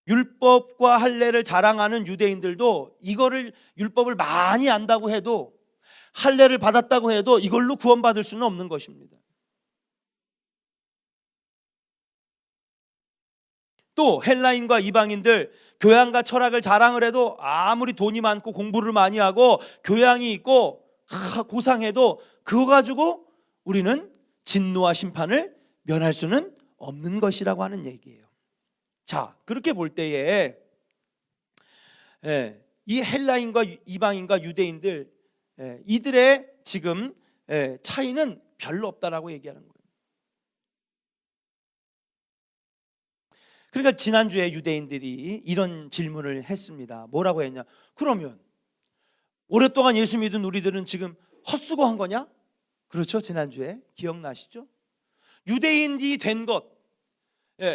율법과 할례를 자랑하는 유대인들도 이거를 율법을 많이 안다고 해도 할례를 받았다고 해도 이걸로 구원받을 수는 없는 것입니다. 또 헬라인과 이방인들 교양과 철학을 자랑을 해도 아무리 돈이 많고 공부를 많이 하고 교양이 있고 고상해도 그거 가지고 우리는 진노와 심판을 면할 수는 없는 것이라고 하는 얘기예요. 자, 그렇게 볼 때에 이 헬라인과 이방인과 유대인들 이들의 지금 차이는 별로 없다라고 얘기하는 거예요. 그러니까 지난주에 유대인들이 이런 질문을 했습니다. 뭐라고 했냐? 그러면 오랫동안 예수 믿은 우리들은 지금 헛수고한 거냐? 그렇죠? 지난주에 기억나시죠? 유대인이 된 것,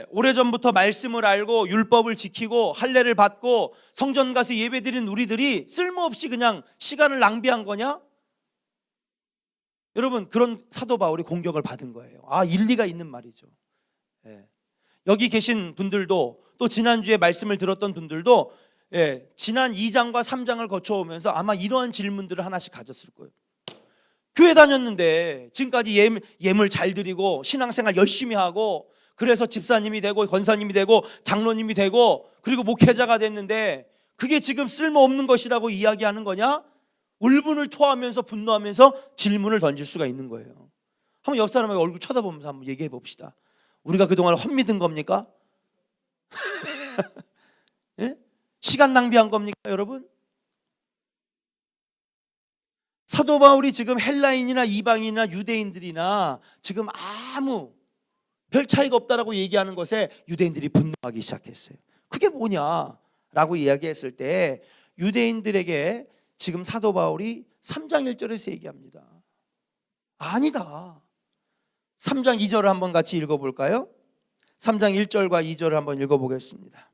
오래전부터 말씀을 알고 율법을 지키고 할례를 받고 성전 가서 예배드린 우리들이 쓸모없이 그냥 시간을 낭비한 거냐? 여러분, 그런 사도 바울이 공격을 받은 거예요. 일리가 있는 말이죠. 여기 계신 분들도 또 지난주에 말씀을 들었던 분들도 지난 2장과 3장을 거쳐오면서 아마 이러한 질문들을 하나씩 가졌을 거예요. 교회 다녔는데 지금까지 예물 잘 드리고 신앙생활 열심히 하고 그래서 집사님이 되고 권사님이 되고 장로님이 되고 그리고 목회자가 됐는데 그게 지금 쓸모없는 것이라고 이야기하는 거냐? 울분을 토하면서 분노하면서 질문을 던질 수가 있는 거예요. 한번 옆 사람에게 얼굴 쳐다보면서 한번 얘기해 봅시다. 우리가 그동안 헛믿은 겁니까? 시간 낭비한 겁니까, 여러분? 사도 바울이 지금 헬라인이나 이방인이나 유대인들이나 지금 아무 별 차이가 없다라고 얘기하는 것에 유대인들이 분노하기 시작했어요. 그게 뭐냐라고 이야기했을 때 유대인들에게 지금 사도 바울이 3장 1절에서 얘기합니다. 아니다. 3장 2절을 한번 같이 읽어볼까요? 3장 1절과 2절을 한번 읽어보겠습니다.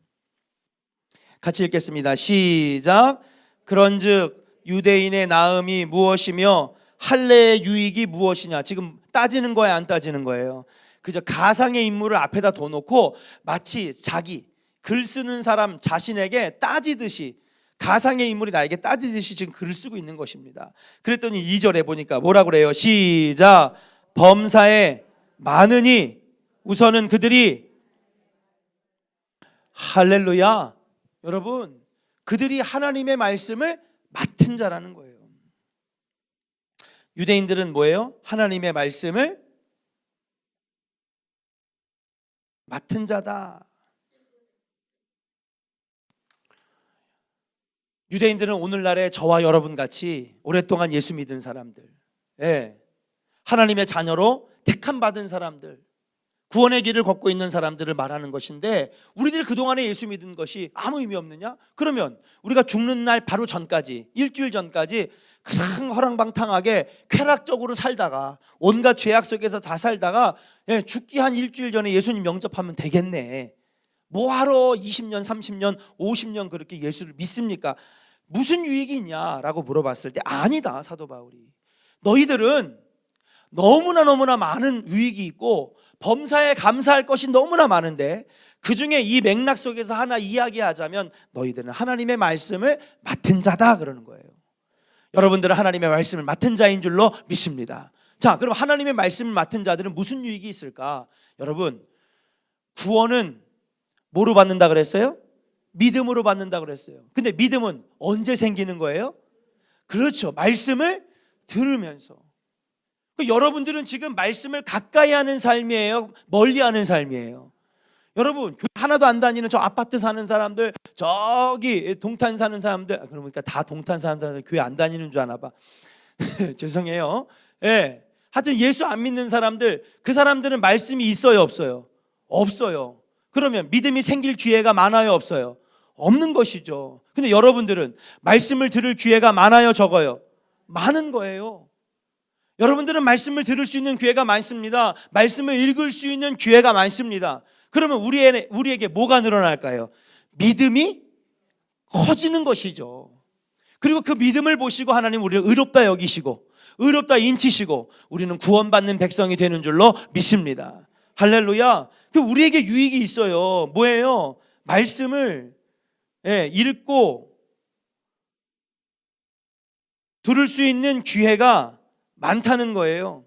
같이 읽겠습니다. 시작. 그런즉 유대인의 나음이 무엇이며 할례의 유익이 무엇이냐. 지금 따지는 거예요, 안 따지는 거예요? 그저 가상의 인물을 앞에다 둬놓고 마치 자기 글 쓰는 사람 자신에게 따지듯이 가상의 인물이 나에게 따지듯이 지금 글을 쓰고 있는 것입니다. 그랬더니 2절에 보니까 뭐라고 그래요? 시작. 범사에 많으니 우선은 그들이 할렐루야. 여러분, 그들이 하나님의 말씀을 맡은 자라는 거예요. 유대인들은 뭐예요? 하나님의 말씀을 맡은 자다. 유대인들은 오늘날의 저와 여러분 같이 오랫동안 예수 믿은 사람들, 하나님의 자녀로 택함 받은 사람들, 구원의 길을 걷고 있는 사람들을 말하는 것인데 우리들이 그동안에 예수 믿은 것이 아무 의미 없느냐? 그러면 우리가 죽는 날 바로 전까지, 일주일 전까지 그냥 허랑방탕하게 쾌락적으로 살다가 온갖 죄악 속에서 다 살다가 죽기 한 일주일 전에 예수님 영접하면 되겠네. 뭐하러 20년, 30년, 50년 그렇게 예수를 믿습니까? 무슨 유익이 있냐라고 물어봤을 때 아니다, 사도 바울이. 너희들은 너무나 많은 유익이 있고 범사에 감사할 것이 너무나 많은데 그중에 이 맥락 속에서 하나 이야기하자면 너희들은 하나님의 말씀을 맡은 자다 그러는 거예요. 여러분들은 하나님의 말씀을 맡은 자인 줄로 믿습니다. 자, 그럼 하나님의 말씀을 맡은 자들은 무슨 유익이 있을까? 여러분, 구원은 뭐로 받는다 그랬어요? 믿음으로 받는다 그랬어요. 근데 믿음은 언제 생기는 거예요? 그렇죠, 말씀을 들으면서. 여러분들은 지금 말씀을 가까이 하는 삶이에요? 멀리 하는 삶이에요? 여러분, 교회 하나도 안 다니는 저 아파트 사는 사람들, 저기 동탄 사는 사람들, 그러니까 다 동탄 사는 사람들 교회 안 다니는 줄 아나 봐. 죄송해요. 하여튼 예수 안 믿는 사람들, 그 사람들은 말씀이 있어요, 없어요? 없어요. 그러면 믿음이 생길 기회가 많아요, 없어요? 없는 것이죠. 근데 여러분들은 말씀을 들을 기회가 많아요, 적어요? 많은 거예요. 여러분들은 말씀을 들을 수 있는 기회가 많습니다. 말씀을 읽을 수 있는 기회가 많습니다. 그러면 우리에게 뭐가 늘어날까요? 믿음이 커지는 것이죠. 그리고 그 믿음을 보시고 하나님 우리를 의롭다 여기시고 의롭다 인치시고 우리는 구원받는 백성이 되는 줄로 믿습니다. 할렐루야. 그 우리에게 유익이 있어요. 뭐예요? 말씀을 읽고 들을 수 있는 기회가 많다는 거예요.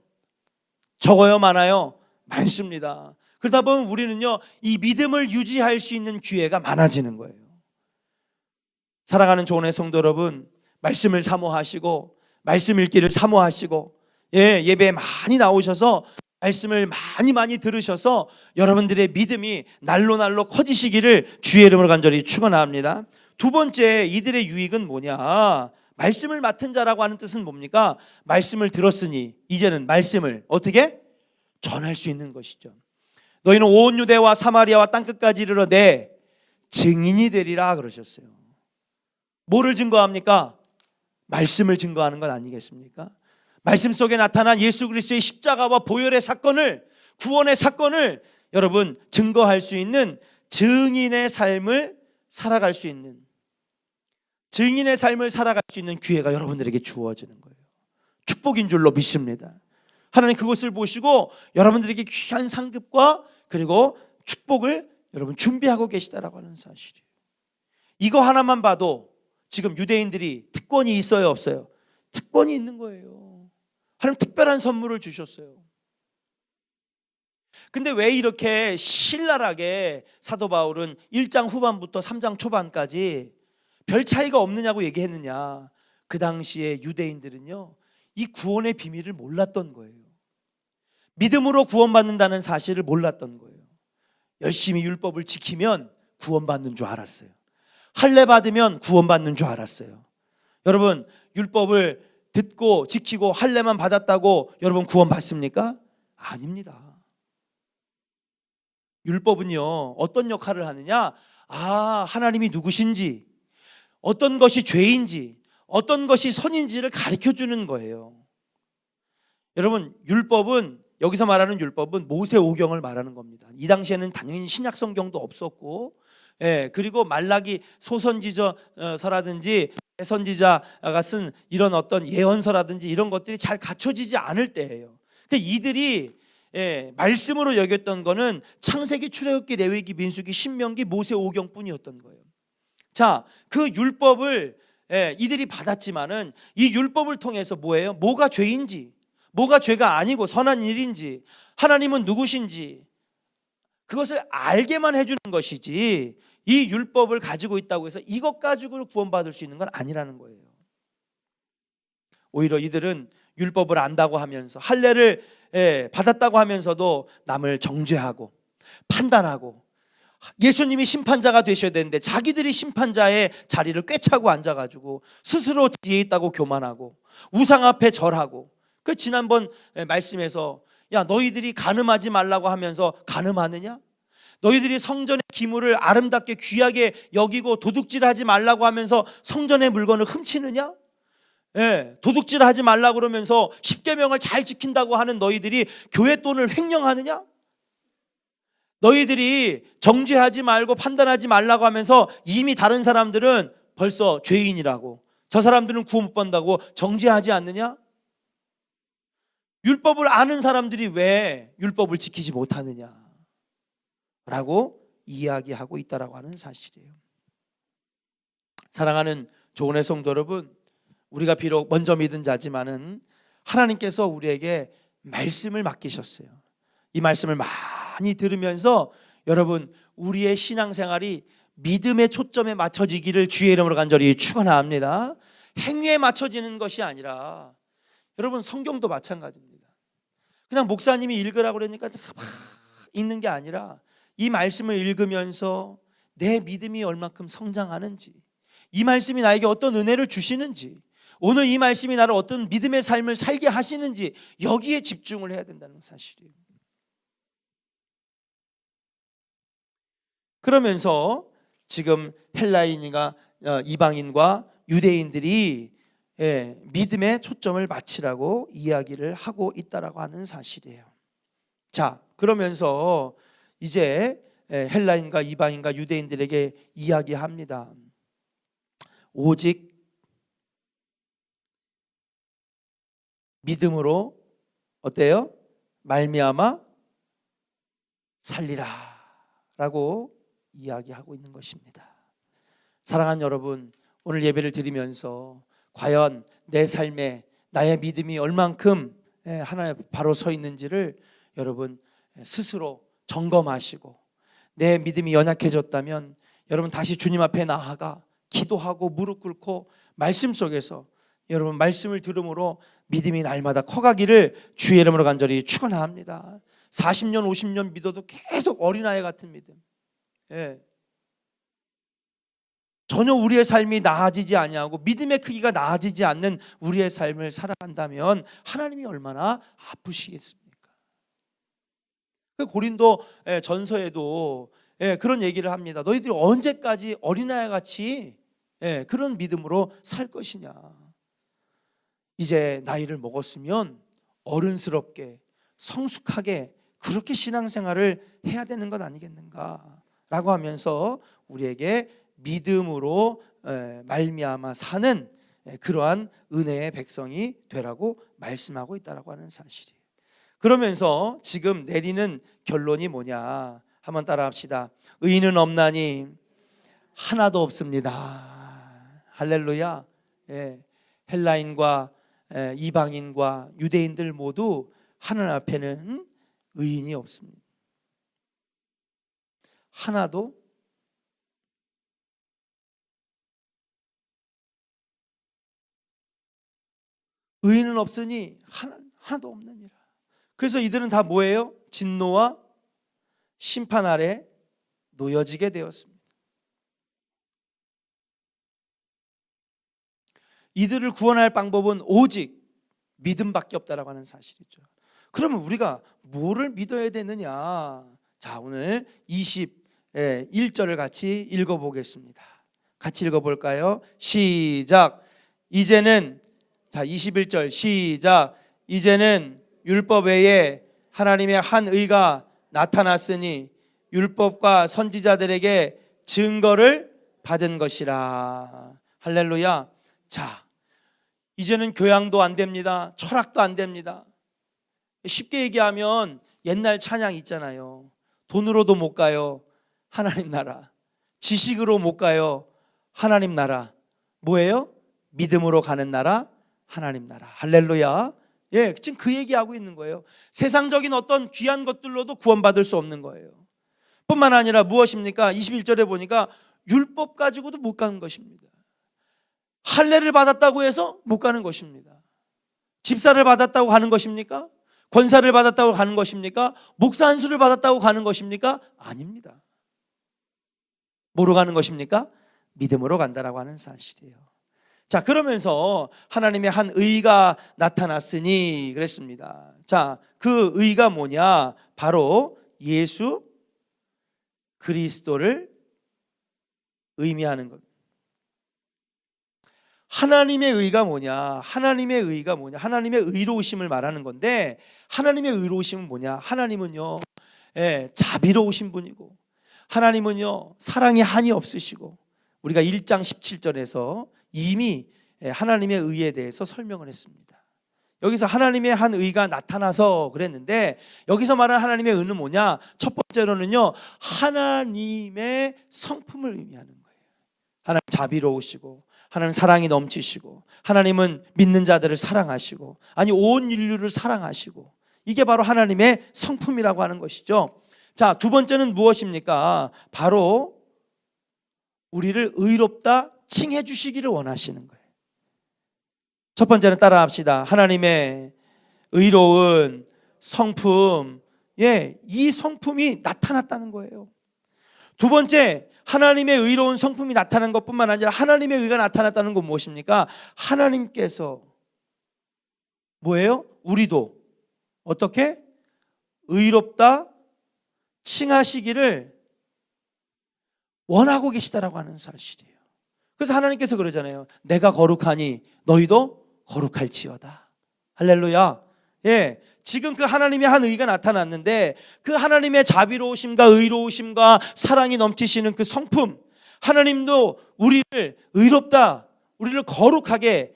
적어요, 많아요? 많습니다. 그러다 보면 우리는요, 이 믿음을 유지할 수 있는 기회가 많아지는 거예요. 사랑하는 조은의 성도 여러분, 말씀을 사모하시고 말씀 읽기를 사모하시고 예배에 많이 나오셔서 말씀을 많이 들으셔서 여러분들의 믿음이 날로 커지시기를 주의 이름으로 간절히 축원합니다. 두 번째, 이들의 유익은 뭐냐? 말씀을 맡은 자라고 하는 뜻은 뭡니까? 말씀을 들었으니 이제는 말씀을 어떻게? 전할 수 있는 것이죠. 너희는 온 유대와 사마리아와 땅끝까지 이르러 내 증인이 되리라 그러셨어요. 뭐를 증거합니까? 말씀을 증거하는 것 아니겠습니까? 말씀 속에 나타난 예수 그리스도의 십자가와 보혈의 사건을, 구원의 사건을 여러분 증거할 수 있는 증인의 삶을 살아갈 수 있는, 증인의 삶을 살아갈 수 있는 기회가 여러분들에게 주어지는 거예요. 축복인 줄로 믿습니다. 하나님 그것을 보시고 여러분들에게 귀한 상급과 그리고 축복을 여러분 준비하고 계시다라고 하는 사실이에요. 이거 하나만 봐도 지금 유대인들이 특권이 있어요, 없어요? 특권이 있는 거예요. 하나님 특별한 선물을 주셨어요. 근데 왜 이렇게 신랄하게 사도 바울은 1장 후반부터 3장 초반까지 별 차이가 없느냐고 얘기했느냐? 그 당시에 유대인들은요, 이 구원의 비밀을 몰랐던 거예요. 믿음으로 구원받는다는 사실을 몰랐던 거예요. 열심히 율법을 지키면 구원받는 줄 알았어요. 할례 받으면 구원받는 줄 알았어요. 여러분, 율법을 듣고 지키고 할례만 받았다고 여러분 구원받습니까? 아닙니다. 율법은요, 어떤 역할을 하느냐? 하나님이 누구신지, 어떤 것이 죄인지, 어떤 것이 선인지를 가르쳐 주는 거예요. 여러분, 율법은, 여기서 말하는 율법은 모세오경을 말하는 겁니다. 이 당시에는 당연히 신약 성경도 없었고, 그리고 말라기 소선지서라든지 선지자가 쓴 이런 어떤 예언서라든지 이런 것들이 잘 갖춰지지 않을 때예요. 이들이 말씀으로 여겼던 거는 창세기, 출애굽기, 레위기, 민수기, 신명기, 모세오경뿐이었던 거예요. 자, 그 율법을 이들이 받았지만은 이 율법을 통해서 뭐예요? 뭐가 죄인지, 뭐가 죄가 아니고 선한 일인지, 하나님은 누구신지 그것을 알게만 해주는 것이지, 이 율법을 가지고 있다고 해서 이것 가지고 구원받을 수 있는 건 아니라는 거예요. 오히려 이들은 율법을 안다고 하면서, 할례를 받았다고 하면서도 남을 정죄하고 판단하고, 예수님이 심판자가 되셔야 되는데 자기들이 심판자의 자리를 꿰차고 앉아가지고 스스로 지혜 있다고 교만하고 우상 앞에 절하고, 그 지난번 말씀에서 야, 너희들이 간음하지 말라고 하면서 간음하느냐? 너희들이 성전의 기물을 아름답게 귀하게 여기고 도둑질하지 말라고 하면서 성전의 물건을 훔치느냐? 도둑질하지 말라고 그러면서 십계명을 잘 지킨다고 하는 너희들이 교회 돈을 횡령하느냐? 너희들이 정죄하지 말고 판단하지 말라고 하면서 이미 다른 사람들은 벌써 죄인이라고, 저 사람들은 구원 못 받는다고 정죄하지 않느냐? 율법을 아는 사람들이 왜 율법을 지키지 못하느냐 라고 이야기하고 있다라고 하는 사실이에요. 사랑하는 조은의 성도 여러분, 우리가 비록 먼저 믿은 자지만은 하나님께서 우리에게 말씀을 맡기셨어요. 이 말씀을 많이 들으면서 여러분, 우리의 신앙생활이 믿음의 초점에 맞춰지기를 주의 이름으로 간절히 축원합니다. 행위에 맞춰지는 것이 아니라, 여러분 성경도 마찬가지입니다. 그냥 목사님이 읽으라고 그러니까 막 읽는 게 아니라 이 말씀을 읽으면서 내 믿음이 얼마큼 성장하는지, 이 말씀이 나에게 어떤 은혜를 주시는지, 오늘 이 말씀이 나를 어떤 믿음의 삶을 살게 하시는지, 여기에 집중을 해야 된다는 사실이에요. 그러면서 지금 헬라인이가 이방인과 유대인들이 믿음의 초점을 맞추라고 이야기를 하고 있다라고 하는 사실이에요. 자, 그러면서 이제 헬라인과 이방인과 유대인들에게 이야기합니다. 오직 믿음으로 말미암아 살리라 라고 이야기하고 있는 것입니다. 사랑하는 여러분, 오늘 예배를 드리면서 과연 내 삶에 나의 믿음이 얼만큼 하나님 앞에 바로 서 있는지를 여러분 스스로 점검하시고, 내 믿음이 연약해졌다면 여러분 다시 주님 앞에 나아가 기도하고 무릎 꿇고 말씀 속에서 여러분 말씀을 들음으로 믿음이 날마다 커가기를 주의 이름으로 간절히 축원합니다. 40년 50년 믿어도 계속 어린아이 같은 믿음, 전혀 우리의 삶이 나아지지 아니하고 믿음의 크기가 나아지지 않는 우리의 삶을 살아간다면 하나님이 얼마나 아프시겠습니까? 고린도 전서에도 그런 얘기를 합니다. 너희들이 언제까지 어린아이 같이 그런 믿음으로 살 것이냐. 이제 나이를 먹었으면 어른스럽게 성숙하게 그렇게 신앙생활을 해야 되는 것 아니겠는가 라고 하면서 우리에게 믿음으로 말미암아 사는 그러한 은혜의 백성이 되라고 말씀하고 있다라고 하는 사실이에요. 그러면서 지금 내리는 결론이 뭐냐 한번 따라 합시다. 의인은 없나니 하나도 없습니다. 할렐루야. 헬라인과 이방인과 유대인들 모두 하나님 앞에는 의인이 없습니다. 하나도 의인은 없으니 하나도 없느니라. 그래서 이들은 다 뭐예요? 진노와 심판 아래 놓여지게 되었습니다. 이들을 구원할 방법은 오직 믿음밖에 없다라고 하는 사실이죠. 그러면 우리가 뭐를 믿어야 되느냐? 자, 오늘 21절을 같이 읽어보겠습니다. 같이 읽어볼까요? 시작. 이제는, 자 21절 시작. 이제는 율법 외에 하나님의 한 의가 나타났으니 율법과 선지자들에게 증거를 받은 것이라. 할렐루야. 자, 이제는 교양도 안 됩니다. 철학도 안 됩니다. 쉽게 얘기하면 옛날 찬양 있잖아요. 돈으로도 못 가요. 하나님 나라. 지식으로 못 가요. 하나님 나라. 뭐예요? 믿음으로 가는 나라, 하나님 나라. 할렐루야. 지금 그 얘기하고 있는 거예요. 세상적인 어떤 귀한 것들로도 구원받을 수 없는 거예요. 뿐만 아니라 무엇입니까? 21절에 보니까 율법 가지고도 못 가는 것입니다. 할례를 받았다고 해서 못 가는 것입니다. 집사를 받았다고 가는 것입니까? 권사를 받았다고 가는 것입니까? 목사 안수를 받았다고 가는 것입니까? 아닙니다. 뭐로 가는 것입니까? 믿음으로 간다라고 하는 사실이에요. 자, 그러면서 하나님의 한 의가 나타났으니 그랬습니다. 자, 그 의가 뭐냐? 바로 예수 그리스도를 의미하는 것. 하나님의 의가 뭐냐? 하나님의 의가 뭐냐? 하나님의 의로우심을 말하는 건데, 하나님의 의로우심은 뭐냐? 하나님은요, 자비로우신 분이고, 하나님은요, 사랑이 한이 없으시고, 우리가 1장 17절에서 이미 하나님의 의에 대해서 설명을 했습니다. 여기서 하나님의 한 의가 나타나서 그랬는데, 여기서 말하는 하나님의 의는 뭐냐? 첫 번째로는요, 하나님의 성품을 의미하는 거예요. 하나님 자비로우시고, 하나님 사랑이 넘치시고, 하나님은 믿는 자들을 사랑하시고, 아니 온 인류를 사랑하시고, 이게 바로 하나님의 성품이라고 하는 것이죠. 자, 두 번째는 무엇입니까? 바로 우리를 의롭다 칭해 주시기를 원하시는 거예요. 첫 번째는 따라 합시다. 하나님의 의로운 성품, 이 성품이 나타났다는 거예요. 두 번째, 하나님의 의로운 성품이 나타난 것뿐만 아니라 하나님의 의가 나타났다는 건 무엇입니까? 하나님께서 뭐예요? 우리도 어떻게? 의롭다 칭하시기를 원하고 계시다라고 하는 사실이에요. 그래서 하나님께서 그러잖아요. 내가 거룩하니 너희도 거룩할지어다. 할렐루야. 지금 그 하나님의 한 의가 나타났는데, 그 하나님의 자비로우심과 의로우심과 사랑이 넘치시는 그 성품, 하나님도 우리를 의롭다, 우리를 거룩하게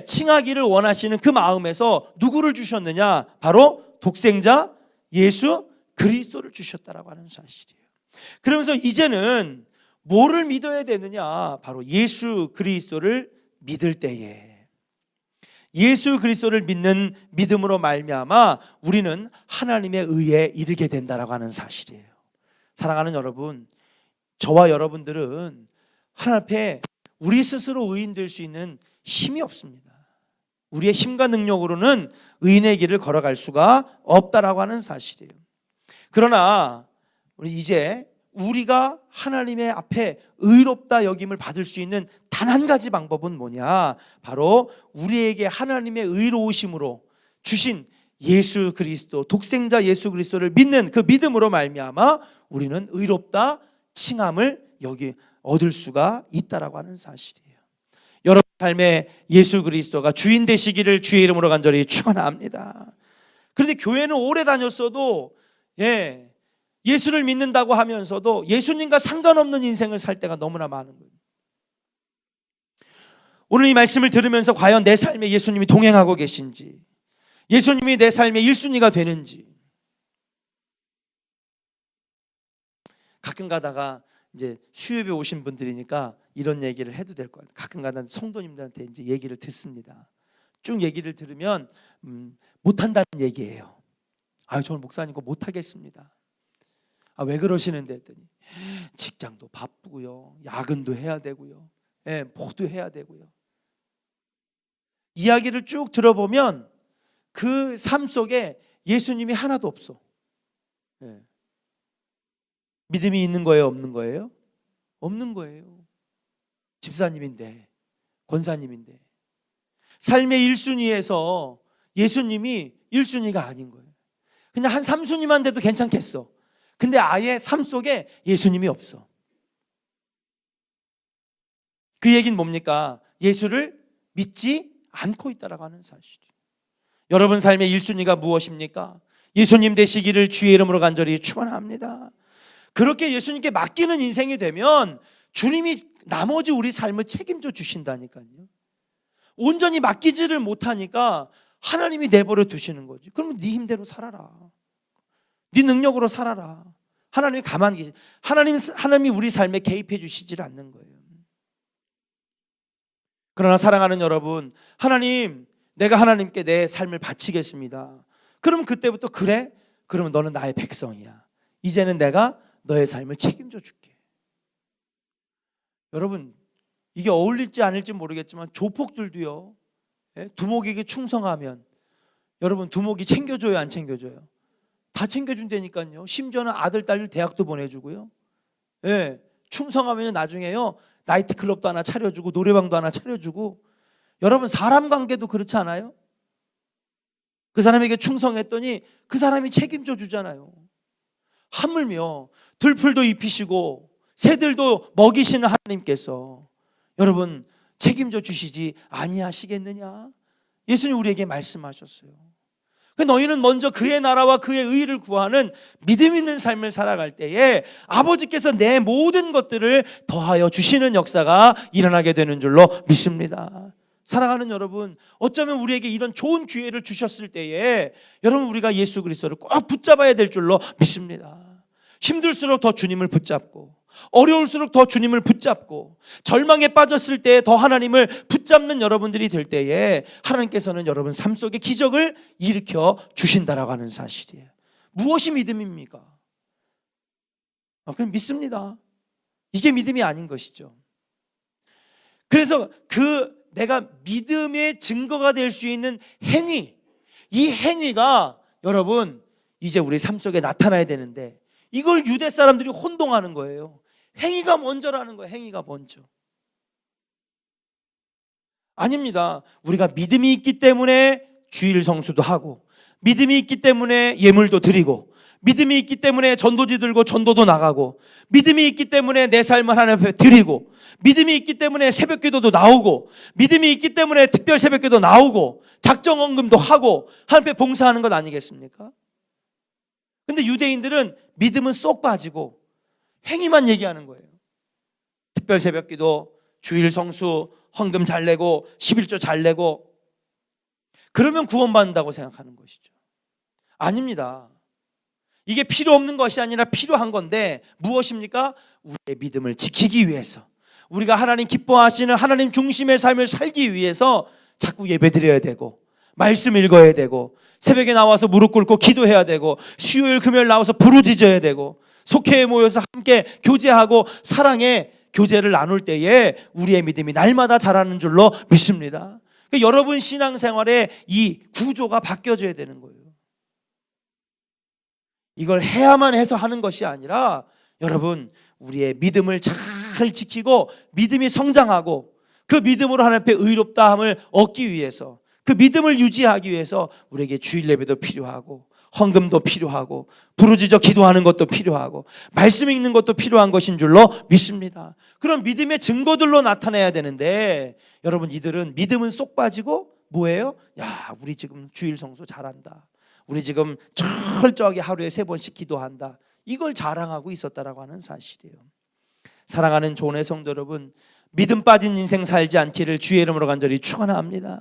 칭하기를 원하시는 그 마음에서 누구를 주셨느냐? 바로 독생자 예수 그리스도를 주셨다라고 하는 사실이에요. 그러면서 이제는 뭐를 믿어야 되느냐? 바로 예수 그리스도를 믿을 때에, 예수 그리스도를 믿는 믿음으로 말미암아 우리는 하나님의 의에 이르게 된다라고 하는 사실이에요. 사랑하는 여러분, 저와 여러분들은 하나님 앞에 우리 스스로 의인 될 수 있는 힘이 없습니다. 우리의 힘과 능력으로는 의인의 길을 걸어갈 수가 없다라고 하는 사실이에요. 그러나 우리 이제 우리가 하나님의 앞에 의롭다 여김을 받을 수 있는 단 한 가지 방법은 뭐냐? 바로 우리에게 하나님의 의로우심으로 주신 예수 그리스도, 독생자 예수 그리스도를 믿는 그 믿음으로 말미암아 우리는 의롭다 칭함을 여기 얻을 수가 있다라고 하는 사실이에요. 여러분 삶에 예수 그리스도가 주인 되시기를 주의 이름으로 간절히 축원합니다. 그런데 교회는 오래 다녔어도 예수를 믿는다고 하면서도 예수님과 상관없는 인생을 살 때가 너무나 많은 거예요. 오늘 이 말씀을 들으면서 과연 내 삶에 예수님이 동행하고 계신지, 예수님이 내 삶의 1순위가 되는지. 가끔 가다가 이제 수협에 오신 분들이니까 이런 얘기를 해도 될 것 같아요. 가끔 가다 성도님들한테 이제 얘기를 듣습니다. 쭉 얘기를 들으면 못한다는 얘기예요. 저는 목사님 거 못하겠습니다. 왜 그러시는데 했더니 직장도 바쁘고요, 야근도 해야 되고요, 모두 해야 되고요. 이야기를 쭉 들어보면 그 삶 속에 예수님이 하나도 없어. 믿음이 있는 거예요, 없는 거예요? 없는 거예요. 집사님인데, 권사님인데 삶의 1순위에서 예수님이 1순위가 아닌 거예요. 그냥 한 3순위만 돼도 괜찮겠어. 근데 아예 삶 속에 예수님이 없어. 그 얘기는 뭡니까? 예수를 믿지 않고 있다라고 하는 사실이에요. 여러분 삶의 1순위가 무엇입니까? 예수님 되시기를 주의 이름으로 간절히 축원합니다. 그렇게 예수님께 맡기는 인생이 되면 주님이 나머지 우리 삶을 책임져 주신다니까요. 온전히 맡기지를 못하니까 하나님이 내버려 두시는 거지. 그러면 네 힘대로 살아라. 네 능력으로 살아라. 하나님이 가만히 계시. 하나님이 우리 삶에 개입해 주시질 않는 거예요. 그러나 사랑하는 여러분, 하나님, 내가 하나님께 내 삶을 바치겠습니다. 그럼 그때부터 그래? 그러면 너는 나의 백성이야. 이제는 내가 너의 삶을 책임져 줄게. 여러분, 이게 어울릴지 아닐지 모르겠지만 조폭들도요, 두목에게 충성하면 여러분 두목이 챙겨줘요, 안 챙겨줘요? 다 챙겨준다니까요. 심지어는 아들, 딸을 대학도 보내주고요. 충성하면 나중에요 나이트클럽도 하나 차려주고 노래방도 하나 차려주고. 여러분 사람 관계도 그렇지 않아요? 그 사람에게 충성했더니 그 사람이 책임져 주잖아요. 하물며 들풀도 입히시고 새들도 먹이시는 하나님께서 여러분 책임져 주시지 아니하시겠느냐? 예수님 우리에게 말씀하셨어요. 너희는 먼저 그의 나라와 그의 의를 구하는 믿음 있는 삶을 살아갈 때에 아버지께서 내 모든 것들을 더하여 주시는 역사가 일어나게 되는 줄로 믿습니다. 사랑하는 여러분, 어쩌면 우리에게 이런 좋은 기회를 주셨을 때에 여러분 우리가 예수 그리스도를 꼭 붙잡아야 될 줄로 믿습니다. 힘들수록 더 주님을 붙잡고 어려울수록 더 주님을 붙잡고 절망에 빠졌을 때 더 하나님을 붙잡는 여러분들이 될 때에 하나님께서는 여러분 삶 속에 기적을 일으켜 주신다라고 하는 사실이에요. 무엇이 믿음입니까? 그냥 믿습니다. 이게 믿음이 아닌 것이죠. 그래서 내가 믿음의 증거가 될 수 있는 행위, 이 행위가 여러분 이제 우리 삶 속에 나타나야 되는데 이걸 유대 사람들이 혼동하는 거예요. 행위가 먼저라는 거예요. 행위가 먼저. 아닙니다. 우리가 믿음이 있기 때문에 주일 성수도 하고, 믿음이 있기 때문에 예물도 드리고, 믿음이 있기 때문에 전도지 들고 전도도 나가고, 믿음이 있기 때문에 내 삶을 하나님 앞에 드리고, 믿음이 있기 때문에 새벽기도도 나오고, 믿음이 있기 때문에 특별 새벽기도 나오고, 작정헌금도 하고 하나님 앞에 봉사하는 것 아니겠습니까? 근데 유대인들은 믿음은 쏙 빠지고 행위만 얘기하는 거예요. 특별 새벽기도, 주일 성수, 헌금 잘 내고 11조 잘 내고 그러면 구원받는다고 생각하는 것이죠. 아닙니다. 이게 필요 없는 것이 아니라 필요한 건데 무엇입니까? 우리의 믿음을 지키기 위해서, 우리가 하나님 기뻐하시는 하나님 중심의 삶을 살기 위해서 자꾸 예배드려야 되고, 말씀 읽어야 되고, 새벽에 나와서 무릎 꿇고 기도해야 되고, 수요일 금요일 나와서 부르짖어야 되고, 속회에 모여서 함께 교제하고 사랑의 교제를 나눌 때에 우리의 믿음이 날마다 자라는 줄로 믿습니다. 그러니까 여러분 신앙생활에 이 구조가 바뀌어져야 되는 거예요. 이걸 해야만 해서 하는 것이 아니라 여러분 우리의 믿음을 잘 지키고 믿음이 성장하고 그 믿음으로 하나님 앞에 의롭다함을 얻기 위해서, 그 믿음을 유지하기 위해서 우리에게 주일 예배도 필요하고 헌금도 필요하고 부르짖어 기도하는 것도 필요하고 말씀 읽는 것도 필요한 것인 줄로 믿습니다. 그런 믿음의 증거들로 나타내야 되는데 여러분 이들은 믿음은 쏙 빠지고 뭐예요? 야, 우리 지금 주일 성수 잘한다, 우리 지금 철저하게 하루에 3번씩 기도한다, 이걸 자랑하고 있었다라고 하는 사실이에요. 사랑하는 조은의 성도 여러분, 믿음 빠진 인생 살지 않기를 주의 이름으로 간절히 축원합니다.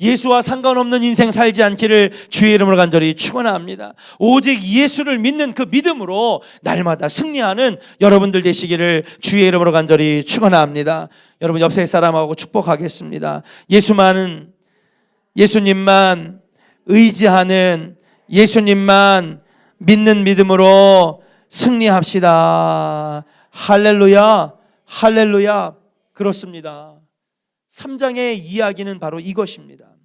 예수와 상관없는 인생 살지 않기를 주의 이름으로 간절히 축원합니다. 오직 예수를 믿는 그 믿음으로 날마다 승리하는 여러분들 되시기를 주의 이름으로 간절히 축원합니다. 여러분 옆에 사람하고 축복하겠습니다. 예수님만 의지하는, 예수님만 믿는 믿음으로 승리합시다. 할렐루야, 할렐루야. 그렇습니다. 3장의 이야기는 바로 이것입니다.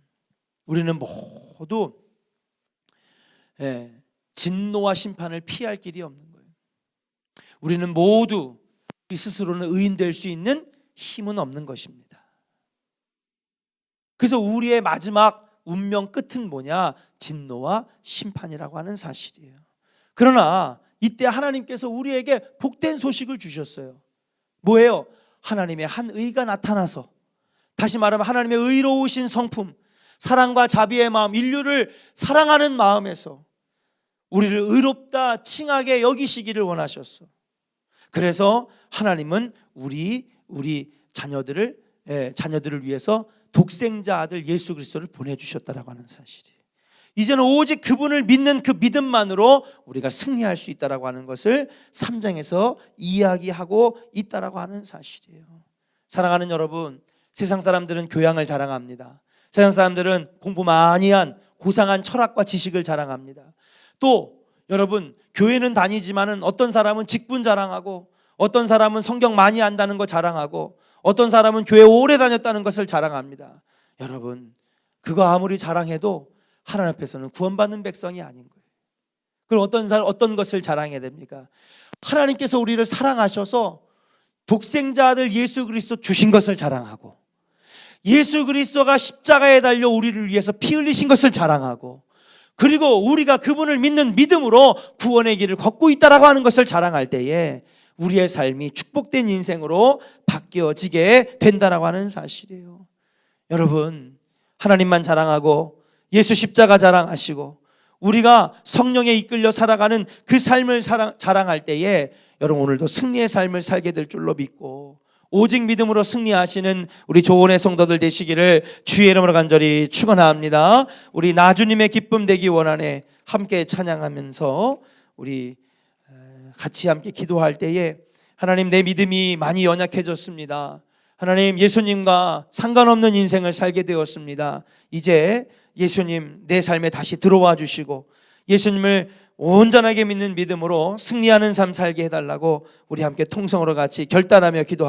우리는 모두 진노와 심판을 피할 길이 없는 거예요. 우리는 모두 우리 스스로는 의인 될 수 있는 힘은 없는 것입니다. 그래서 우리의 마지막 운명 끝은 뭐냐? 진노와 심판이라고 하는 사실이에요. 그러나 이때 하나님께서 우리에게 복된 소식을 주셨어요. 뭐예요? 하나님의 한 의가 나타나서, 다시 말하면 하나님의 의로우신 성품, 사랑과 자비의 마음, 인류를 사랑하는 마음에서 우리를 의롭다 칭하게 여기시기를 원하셨어. 그래서 하나님은 우리 자녀들을 위해서 독생자 아들 예수 그리스도를 보내주셨다라고 하는 사실이에요. 이제는 오직 그분을 믿는 그 믿음만으로 우리가 승리할 수 있다라고 하는 것을 3장에서 이야기하고 있다라고 하는 사실이에요. 사랑하는 여러분, 세상 사람들은 교양을 자랑합니다. 세상 사람들은 공부 많이 한 고상한 철학과 지식을 자랑합니다. 또 여러분 교회는 다니지만은 어떤 사람은 직분 자랑하고, 어떤 사람은 성경 많이 안다는 거 자랑하고, 어떤 사람은 교회 오래 다녔다는 것을 자랑합니다. 여러분 그거 아무리 자랑해도 하나님 앞에서는 구원받는 백성이 아닌 거예요. 그럼 어떤 것을 자랑해야 됩니까? 하나님께서 우리를 사랑하셔서 독생자 아들 예수 그리스도 주신 것을 자랑하고, 예수 그리스도가 십자가에 달려 우리를 위해서 피 흘리신 것을 자랑하고, 그리고 우리가 그분을 믿는 믿음으로 구원의 길을 걷고 있다라고 하는 것을 자랑할 때에 우리의 삶이 축복된 인생으로 바뀌어지게 된다라고 하는 사실이에요. 여러분 하나님만 자랑하고 예수 십자가 자랑하시고 우리가 성령에 이끌려 살아가는 그 삶을 자랑할 때에 여러분 오늘도 승리의 삶을 살게 될 줄로 믿고 오직 믿음으로 승리하시는 우리 조은의 성도들 되시기를 주의 이름으로 간절히 축원합니다. 우리 나주님의 기쁨 되기 원하네 함께 찬양하면서 우리 같이 함께 기도할 때에 하나님 내 믿음이 많이 연약해졌습니다. 하나님 예수님과 상관없는 인생을 살게 되었습니다. 이제 예수님 내 삶에 다시 들어와 주시고 예수님을 온전하게 믿는 믿음으로 승리하는 삶 살게 해달라고 우리 함께 통성으로 같이 결단하며 기도합니다.